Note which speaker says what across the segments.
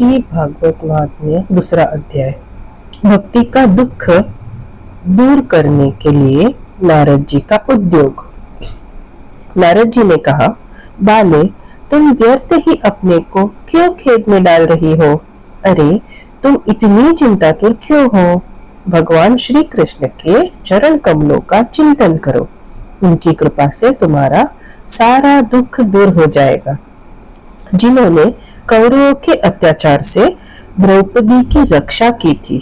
Speaker 1: श्री भागवत महात्म्य दूसरा अध्याय। भक्ति का दुख दूर करने के लिए नारद जी का उद्योग। नारद जी ने कहा, बाले, तुम व्यर्थ ही अपने को क्यों खेद में डाल रही हो? अरे, तुम इतनी चिंतातुर क्यों हो? भगवान श्री कृष्ण के चरण कमलों का चिंतन करो। उनकी कृपा से तुम्हारा सारा दुख दूर हो जाएगा। जिन्होंने कौरवों के अत्याचार से द्रौपदी की रक्षा की थी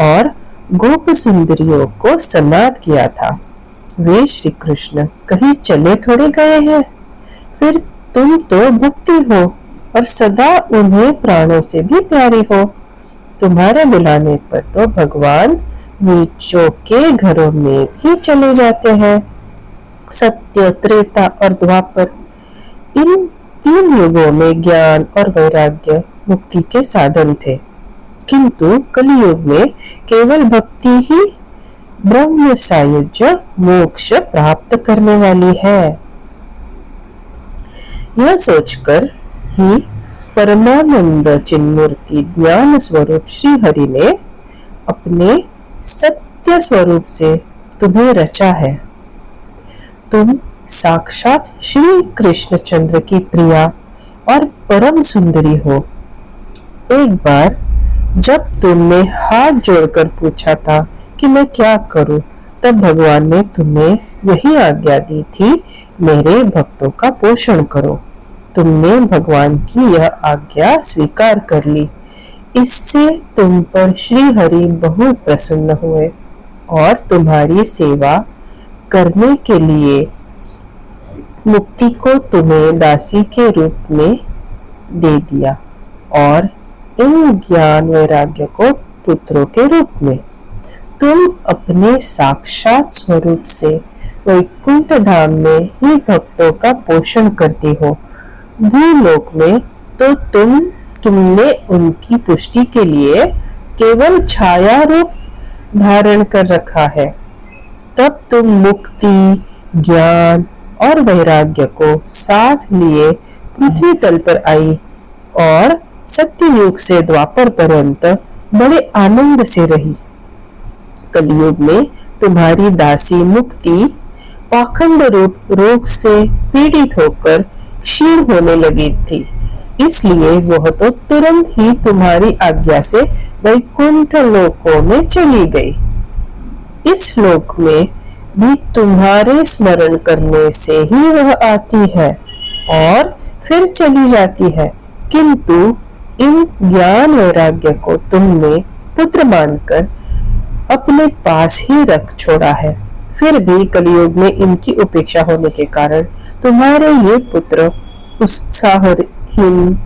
Speaker 1: और गोप सुंदरियों को सनाथ किया था, वे श्री कृष्ण कहीं चले थोड़े गए हैं। फिर तुम तो भक्ति हो और सदा उन्हें प्राणों से भी प्यारी हो। तुम्हारे बुलाने पर तो भगवान नीचों के घरों में भी चले जाते हैं। सत्य, त्रेता और द्वापर, इन 3 युगों में ज्ञान और वैराग्य मुक्ति के साधन थे, किंतु कलियुग में केवल भक्ति ही ब्रह्म सायुज्य मोक्ष प्राप्त करने वाली है। यह सोचकर ही परमानंद चिन्मूर्ति ज्ञान स्वरूप श्री हरि ने अपने सत्य स्वरूप से तुम्हें रचा है। तुम साक्षात श्री कृष्णचंद्र की प्रिया और परम सुंदरी हो। एक बार जब तुमने हाथ जोड़कर पूछा था कि मैं क्या करूं, तब भगवान ने तुम्हें यही आज्ञा दी थी, मेरे भक्तों का पोषण करो। तुमने भगवान की यह आज्ञा स्वीकार कर ली। इससे तुम पर श्री हरि बहुत प्रसन्न हुए और तुम्हारी सेवा करने के लिए मुक्ति को तुम्हें दासी के रूप में दे दिया और इन ज्ञान वैराग्य को पुत्रों के रूप में। तुम अपने साक्षात स्वरूप से वैकुंठ धाम में ही भक्तों का पोषण करती हो। भूलोक में तो तुमने उनकी पुष्टि के लिए केवल छाया रूप धारण कर रखा है। तब तुम मुक्ति, ज्ञान और वैराग्य को साथ लिए पृथ्वी तल पर आई और सत्ययुग से द्वापर पर्यंत बड़े आनंद से रही। कलयुग में तुम्हारी दासी मुक्ति पाखंड रूप रोग से पीड़ित होकर क्षीण होने लगी थी, इसलिए वह तो तुरंत ही तुम्हारी आज्ञा से वैकुंठ लोकों में चली गई। इस लोक में भी तुम्हारे स्मरण करने से ही वह आती है और फिर चली जाती है, किंतु इन ज्ञान वैराग्य को तुमने पुत्र मानकर अपने पास ही रख छोड़ा है। फिर भी कलियुग में इनकी उपेक्षा होने के कारण तुम्हारे ये पुत्र उत्साहहीन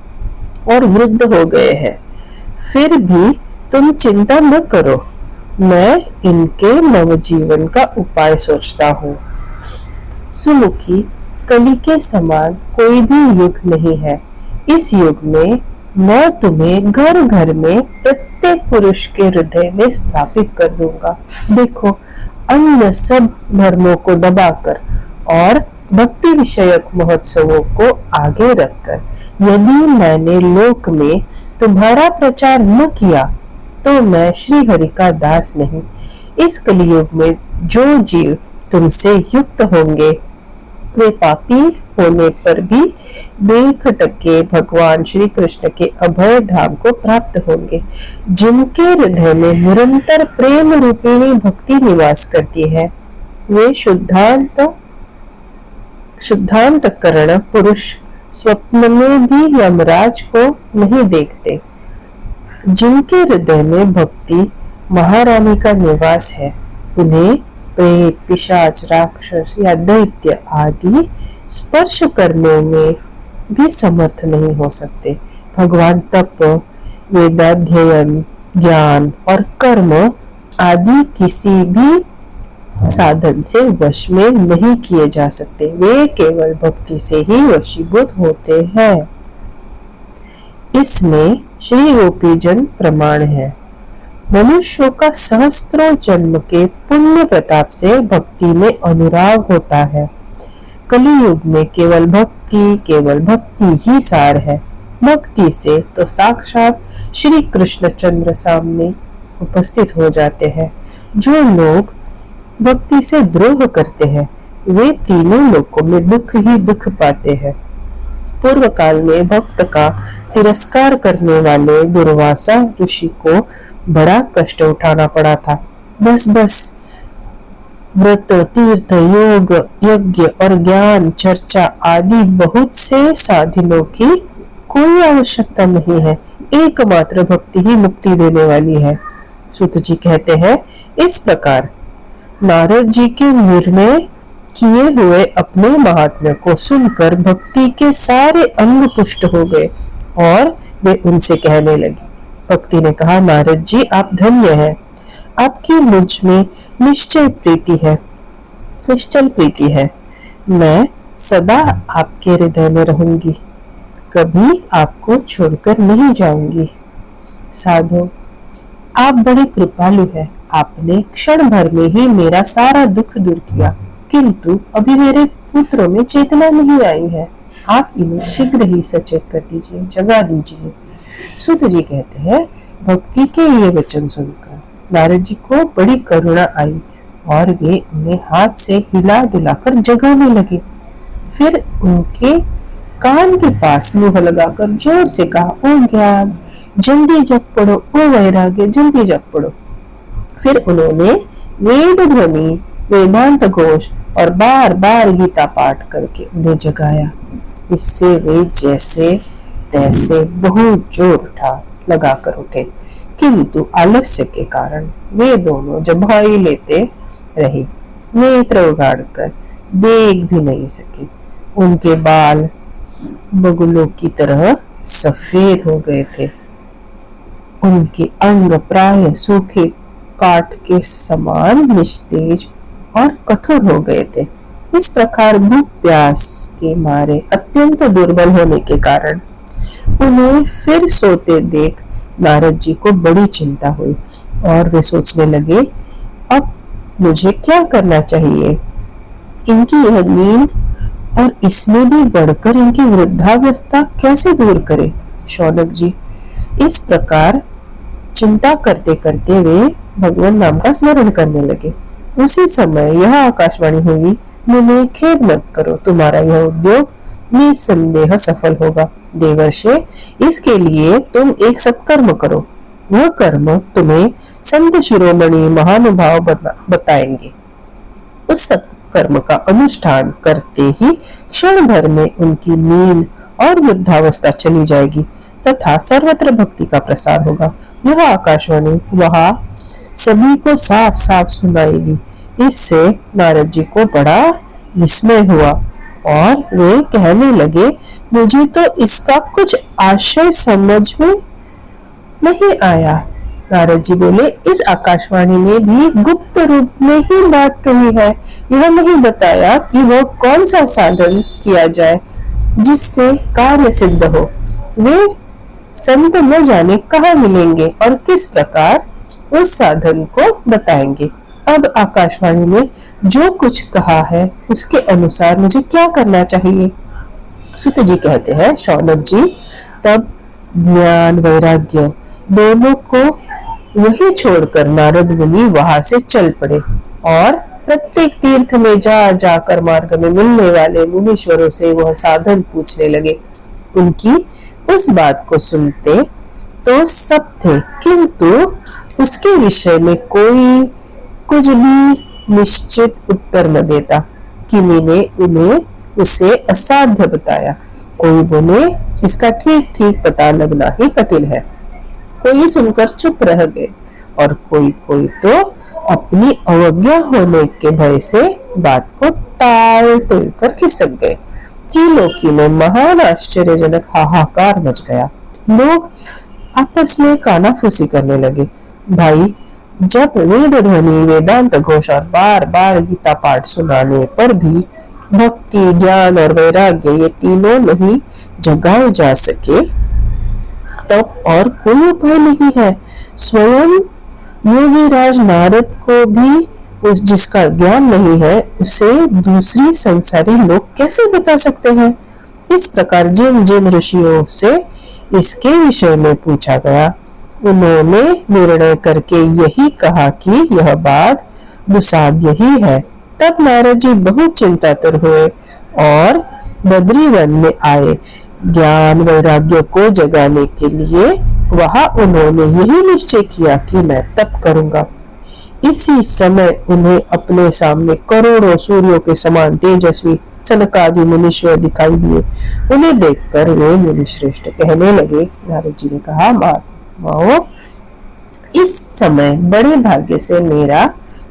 Speaker 1: और वृद्ध हो गए हैं। फिर भी तुम चिंता न करो, मैं इनके नवजीवन का उपाय सोचता हूँ। सुमुखी, कली के समान कोई भी युग नहीं है। इस युग में मैं तुम्हें घर घर में प्रत्येक पुरुष के हृदय में स्थापित कर दूंगा। देखो, अन्य सब धर्मों को दबाकर और भक्ति विषयक महोत्सवों को आगे रखकर यदि मैंने लोक में तुम्हारा प्रचार न किया तो मैं श्री हरि का दास नहीं। इस कलियुग में जो जीव तुमसे युक्त होंगे वे पापी होने पर भी बेखटके भगवान श्री कृष्ण के अभय धाम को प्राप्त होंगे। जिनके हृदय में निरंतर प्रेम रूपिणी भक्ति निवास करती है, वे शुद्धांतकरण पुरुष स्वप्न में भी यमराज को नहीं देखते। जिनके हृदय में भक्ति महारानी का निवास है, उन्हें प्रेत, पिशाच, राक्षस या दैत्य आदि स्पर्श करने में भी समर्थ नहीं हो सकते। भगवान तप, वेदाध्ययन, ज्ञान और कर्म आदि किसी भी साधन से वश में नहीं किए जा सकते। वे केवल भक्ति से ही वशीभूत होते हैं। इसमें श्री गोपीजन प्रमाण है। मनुष्यों का सहस्त्रों जन्म के पुण्य प्रताप से भक्ति में अनुराग होता है। कलियुग में केवल भक्ति ही सार है। भक्ति से तो साक्षात श्री कृष्णचंद्र सामने उपस्थित हो जाते हैं। जो लोग भक्ति से द्रोह करते हैं वे तीनों लोकों में दुख ही दुख पाते हैं। पूर्व काल में भक्त का तिरस्कार करने वाले दुर्वासा ऋषि को बड़ा कष्ट उठाना पड़ा था। बस व्रत, तीर्थ, योग, यज्ञ और ज्ञान चर्चा आदि बहुत से साधनों की कोई आवश्यकता नहीं है। एकमात्र भक्ति ही मुक्ति देने वाली है। सूत जी कहते हैं, इस प्रकार नारद जी के निर्णय किए हुए अपने महात्म्य को सुनकर भक्ति के सारे अंग पुष्ट हो गए और वे उनसे कहने लगी। भक्ति ने कहा, नारद जी आप धन्य हैं, आपकी मुझ में निश्चल प्रीति है। मैं सदा आपके हृदय में रहूंगी, कभी आपको छोड़कर नहीं जाऊंगी। साधो, आप बड़े कृपालु हैं। आपने क्षण भर में ही मेरा सारा दुख दूर किया, किंतु अभी मेरे पुत्रों में चेतना नहीं आई है। आप इन्हें शीघ्र ही सचेत कर दीजिए, जगा दीजिए। सूत जी कहते हैं, भक्ति के ये वचन सुनकर नारद जी को बड़ी करुणा आई और वे उन्हें हाथ से हिला डुलाकर जगाने लगे। फिर उनके कान के पास मुंह लगाकर जोर से कहा, ओ ज्ञान जल्दी जग पड़ो, ओ वैराग्य जल्दी जग पड़ो। फिर उन्होंने वेद ध्वनि, वेदांत घोष और बार बार गीता पाठ करके उन्हें जगाया। इससे वे जैसे तैसे बहुत जोर लगाकर उठे, किंतु आलस्य के कारण वे दोनों जबाई लेते रहे, नेत्र उगाड़कर देख भी नहीं सके। उनके बाल बगुलों की तरह सफेद हो गए थे। उनके अंग प्राय सूखे काठ के समान निस्तेज और कठोर हो गए थे। इस प्रकार भूख प्यास के मारे अत्यंत दुर्बल होने के कारण उन्हें फिर सोते देख नारद जी को बड़ी चिंता हुई और वे सोचने लगे, अब मुझे क्या करना चाहिए। इनकी यह नींद और इसमें भी बढ़कर इनकी वृद्धावस्था कैसे दूर करे। शौनक जी इस प्रकार चिंता करते करते वे भगवान नाम का स्मरण करने लगे। उसी समय यह आकाशवाणी हुई, मुने खेद मत करो, तुम्हारा यह उद्योग निसंदेह सफल होगा। देवर्षे, इसके लिए तुम एक सत्कर्म करो। वह कर्म तुम्हें संत शिरोमणि महानुभाव बताएंगे। उस सत्कर्म का अनुष्ठान करते ही क्षण भर में उनकी नींद और वृद्धावस्था चली जाएगी तथा सर्वत्र भक्ति का प्रसार होगा। यह आकाशवाणी वहां सभी को साफ साफ सुनाएगी। इससे नारद जी को बड़ा विस्मय हुआ और वे कहने लगे, मुझे तो इसका कुछ आशय समझ में नहीं आया। नारद जी बोले, इस आकाशवाणी ने भी गुप्त रूप में ही बात कही है। यह नहीं बताया कि वह कौन सा साधन किया जाए जिससे कार्य सिद्ध हो। वे संत न जाने कहाँ मिलेंगे और किस प्रकार उस साधन को बताएंगे। अब आकाशवाणी ने जो कुछ कहा है उसके अनुसार मुझे क्या करना चाहिए। सूत जी कहते हैं, शौनक जी तब ज्ञान वैराग्य दोनों को वही छोड़कर नारद मुनि वहां से चल पड़े और प्रत्येक तीर्थ में जाकर मार्ग में मिलने वाले मुनीश्वरों से वह साधन पूछने लगे। उनकी उस बात को सुनते तो सब थे, किंतु उसके विषय में कोई कुछ भी निश्चित उत्तर न देता। किन्हीं ने उन्हें उसे असाध्य बताया। कोई बोले इसका ठीक ठीक पता लगना ही कठिन है। कोई सुनकर चुप रह गए और कोई तो अपनी अवज्ञा होने के भय से बात को टाल टोल कर खिसक गए। त्रिलोकी में महान आश्चर्यजनक हाहाकार मच गया। लोग आपस में कानाफूसी करने लगे। भाई, जब वेद ध्वनि, वेदांत घोष और बार बार गीता पाठ सुनाने पर भी भक्ति, ज्ञान और वैराग्य ये तीनों नहीं जगाए जा सके, तब और कोई उपाय नहीं है। स्वयं योगीराज नारद को भी जिसका ज्ञान नहीं है उसे दूसरी संसारी लोग कैसे बता सकते हैं। इस प्रकार जिन जिन ऋषियों से इसके विषय में पूछा गया, उन्होंने निर्णय करके यही कहा कि यह बात दुसाध्य ही है। तब नारद जी बहुत चिंतातुर हुए और बद्री वन में आए। ज्ञान वैराग्य को जगाने के लिए वहां उन्होंने यही निश्चय किया कि मैं तप करूंगा। इसी समय उन्हें अपने सामने करोड़ों सूर्यों के समान तेजस्वी सनकादि मुनीश्वर दिखाई दिए। उन्हें देखकर वे मुनिश्रेष्ठ कहने लगे, नारद जी ने कहा, महात्माओं, इस समय बड़े भाग्य से मेरा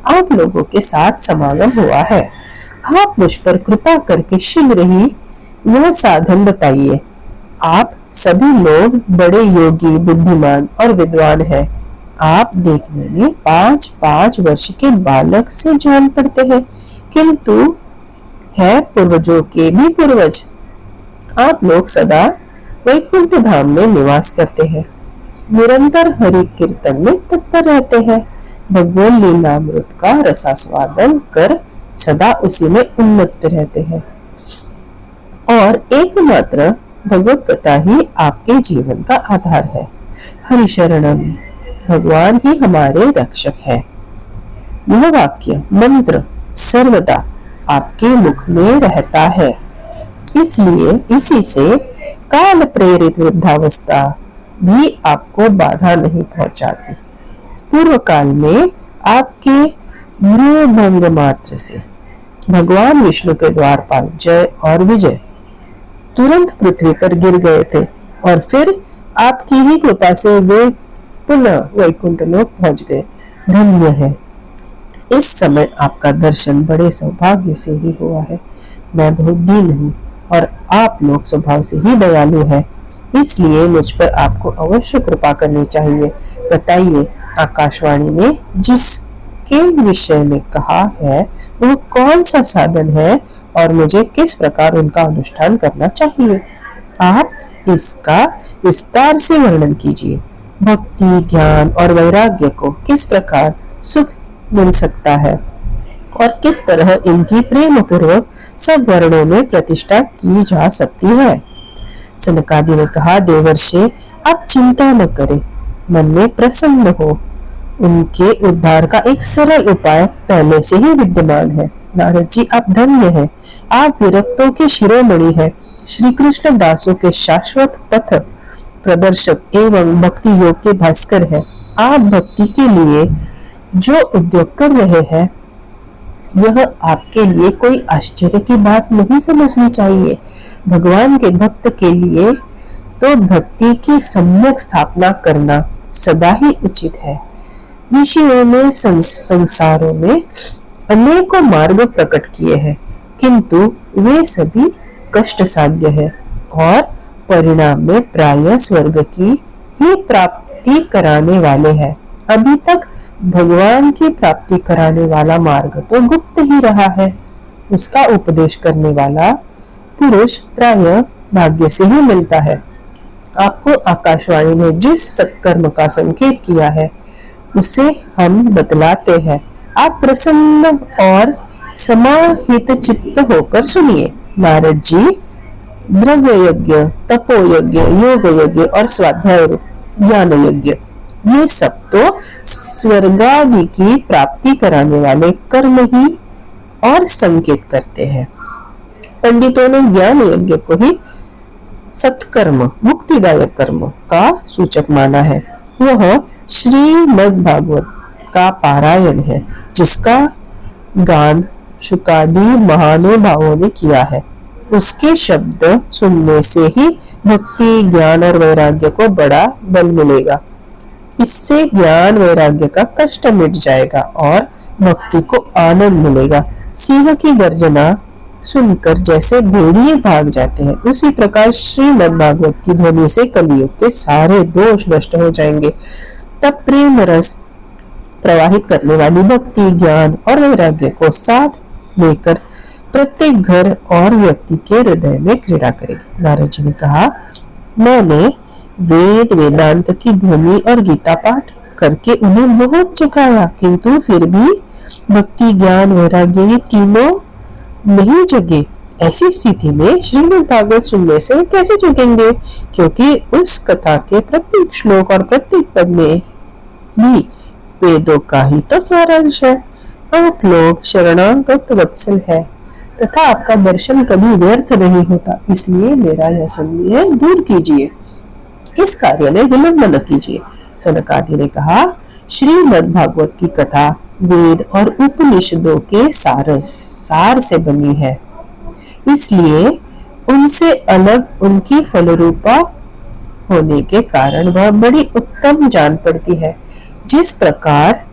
Speaker 1: आप लोगों के साथ समागम हुआ है। आप मुझ पर कृपा करके शीघ्र ही वह साधन बताइए। आप सभी लोग बड़े योगी, बुद्धिमान और विद्वान हैं। आप देखने में 5-5 वर्ष के बालक से जान पड़ते हैं, किंतु है पूर्वजों के भी पूर्वज। आप लोग सदा वैकुंठ धाम में निवास करते हैं, निरंतर हरि कीर्तन में तत्पर रहते हैं, भगवान लीलामृत का रसास्वादन कर सदा उसी में उन्मत्त रहते हैं और एकमात्र भगवत कथा ही आपके जीवन का आधार है। हरि शरणम, भगवान ही हमारे रक्षक है। यह वाक्य मंत्र सर्वदा आपके मुख में रहता है, इसलिए इसी से काल प्रेरित वृद्धावस्था भी आपको बाधा नहीं पहुंचाती। पूर्व काल में आपके भ्रूभंग मात्र से भगवान विष्णु के द्वारपाल जय और विजय तुरंत पृथ्वी पर गिर गए थे और फिर आपकी ही कृपा से वे पुनः वैकुंठ लोक पहुंच गए। धन्य है। इस समय आपका दर्शन बड़े सौभाग्य से ही हुआ है। मैं बहुत दीन हूँ और आप लोग स्वभाव से ही दयालु है, इसलिए मुझ पर आपको अवश्य कृपा करनी चाहिए। बताइए, आकाशवाणी ने जिसके विषय में कहा है वह कौन सा साधन है और मुझे किस प्रकार उनका अनुष्ठान करना चाहिए? आप इसका विस्तार से वर्णन कीजिए। भक्ति, ज्ञान और वैराग्य को किस प्रकार सुख मिल सकता है और किस तरह इनकी प्रेम पूर्वक सब वर्णों में प्रतिष्ठा की जा सकती है? सनकादि ने कहा, देवर्षि, आप चिंता न करें, मन में प्रसन्न हो। उनके उद्धार का एक सरल उपाय पहले से ही विद्यमान है। नारद जी, आप धन्य हैं। आप विरक्तों के शिरोमणि हैं, श्री कृष्ण दासों के शाश्वत पथ प्रदर्शक एवं भक्ति योग के भास्कर है। आप भक्ति के लिए जो उद्योग कर रहे हैं, यह आपके लिए कोई आश्चर्य की बात नहीं समझनी चाहिए। भगवान के भक्त के लिए तो भक्ति की सम्यक स्थापना करना सदा ही उचित है। ऋषियों ने संसारों में अनेकों मार्ग प्रकट किए हैं, किंतु वे सभी कष्ट साध्य है और परिणाम में प्रायः स्वर्ग की ही प्राप्ति कराने वाले हैं। अभी तक भगवान की प्राप्ति कराने वाला मार्ग तो गुप्त ही रहा है। उसका उपदेश करने वाला पुरुष प्रायः भाग्य से ही मिलता है। आपको आकाशवाणी ने जिस सत्कर्म का संकेत किया है उसे हम बतलाते हैं। आप प्रसन्न और समाहित चित्त होकर सुनिए। नारद जी, द्रव्य यज्ञ, तपो यज्ञ, योग यज्ञ और स्वाध्याय ज्ञान यज्ञ, ये सब तो स्वर्गादि की प्राप्ति कराने वाले कर्म ही और संकेत करते हैं। पंडितों ने ज्ञान यज्ञ को ही सत्कर्म, मुक्तिदायक कर्म का सूचक माना है। वह श्रीमद् भागवत का पारायण है, जिसका गान शुकादि महानुभावों ने किया है। उसके शब्द सुनने से ही भक्ति, ज्ञान और वैराग्य को बड़ा बल मिलेगा। इससे ज्ञान वैराग्य का कष्ट मिट जाएगा और भक्ति को आनंद मिलेगा। सिंह की गर्जना सुनकर जैसे भेड़िए भाग जाते हैं, उसी प्रकार श्रीमद् भागवत की ध्वनि से कलियुग के सारे दोष नष्ट हो जाएंगे। तब प्रेम रस प्रवाहित करने वाली भक्ति, ज्ञान और वैराग्य को साथ लेकर प्रत्येक घर और व्यक्ति के हृदय में क्रीड़ा करेगी। नारद जी ने कहा, मैंने वेद वेदांत की ध्वनि और गीता पाठ करके उन्हें बहुत जगाया, किंतु फिर भी भक्ति, ज्ञान, वैराग्य ये तीनों नहीं जगे। ऐसी स्थिति में श्रीमद् भागवत सुनने से वे कैसे चूकेंगे, क्योंकि उस कथा के प्रत्येक श्लोक और प्रत्येक पद में भी वेदों का ही तो सारांश है। आप लोग शरणागत वत्सल है तथा आपका दर्शन कभी व्यर्थ नहीं होता, इसलिए मेरा यह संदेह दूर कीजिए, इस कार्य में विलंब न कीजिए। सनकादि ने कहा, श्रीमद् भागवत की कथा वेद और उपनिषदों के सार से बनी है, इसलिए उनसे अलग उनकी फलरूपा होने के कारण वह बड़ी उत्तम जान पड़ती है। जिस प्रकार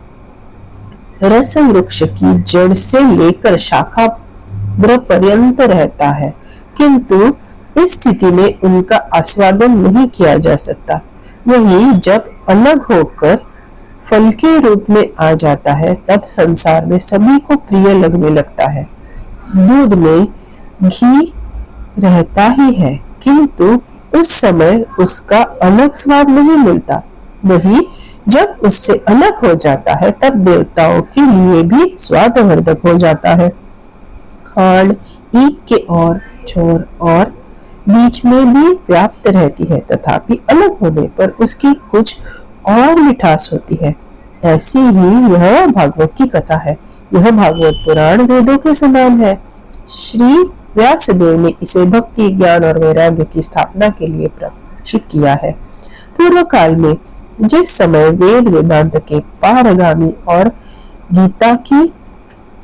Speaker 1: रस वृक्ष की जड़ से लेकर शाखा पर्यंत रहता है, किंतु इस स्थिति में उनका आस्वादन नहीं किया जा सकता, वही जब अलग होकर फल के रूप में आ जाता है तब संसार में सभी को प्रिय लगने लगता है। दूध में घी रहता ही है, किंतु उस समय उसका अलग स्वाद नहीं मिलता, वही जब उससे अलग हो जाता है तब देवताओं के लिए भी स्वादवर्धक हो जाता है। खांड एक के और छोर और बीच में भी व्याप्त रहती है, तथापि अलग होने पर उसकी कुछ और मिठास होती है। ऐसी ही यह भागवत की कथा है। यह भागवत पुराण वेदों के समान है। श्री व्यासदेव ने इसे भक्ति, ज्ञान और वैराग्य की स्थापना के लिए प्रकाशित किया है। पूर्व काल में जिस समय वेद वेदांत के पारगामी और गीता की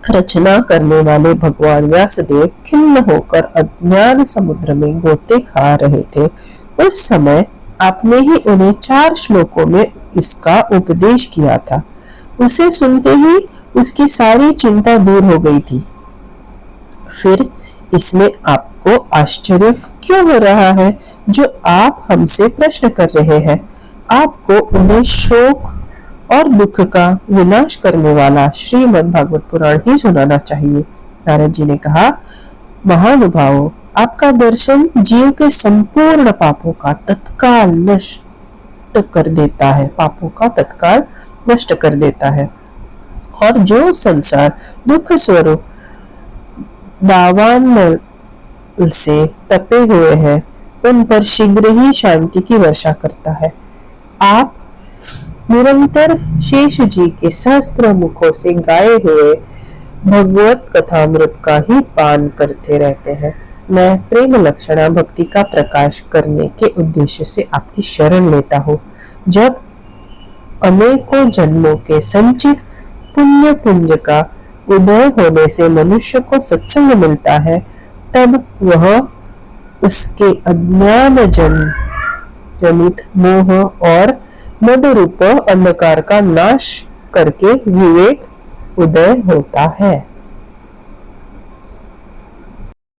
Speaker 1: रचना करने वाले भगवान व्यासदेव खिन्न होकर अज्ञान समुद्र में गोते खा रहे थे, उस समय आपने ही उन्हें 4 श्लोकों में इसका उपदेश किया था। उसे सुनते ही उसकी सारी चिंता दूर हो गई थी। फिर इसमें आपको आश्चर्य क्यों हो रहा है जो आप हमसे प्रश्न कर रहे हैं? आपको उन्हें शोक और दुख का विनाश करने वाला श्रीमद् भागवत पुराण ही सुनाना चाहिए। नारद जी ने कहा, महानुभावों, आपका दर्शन जीव के संपूर्ण पापों का तत्काल नष्ट कर देता है, पापों का तत्काल नष्ट कर देता है, और जो संसार दुख स्वरूप दावानल से तपे हुए हैं उन पर शीघ्र ही शांति की वर्षा करता है। आप निरंतर शेष जी के सहस्त्र मुखों से गाए हुए भगवत कथामृत का ही पान करते रहते हैं। मैं प्रेम लक्षणा भक्ति का प्रकाश करने के उद्देश्य से आपकी शरण लेता हूँ। जब अनेकों जन्मों के संचित पुण्य पुंज का उदय होने से मनुष्य को सत्संग मिलता है, तब वह उसके अज्ञान जनित मोह और मद रूप अंधकार का नाश करके विवेक उदय होता है।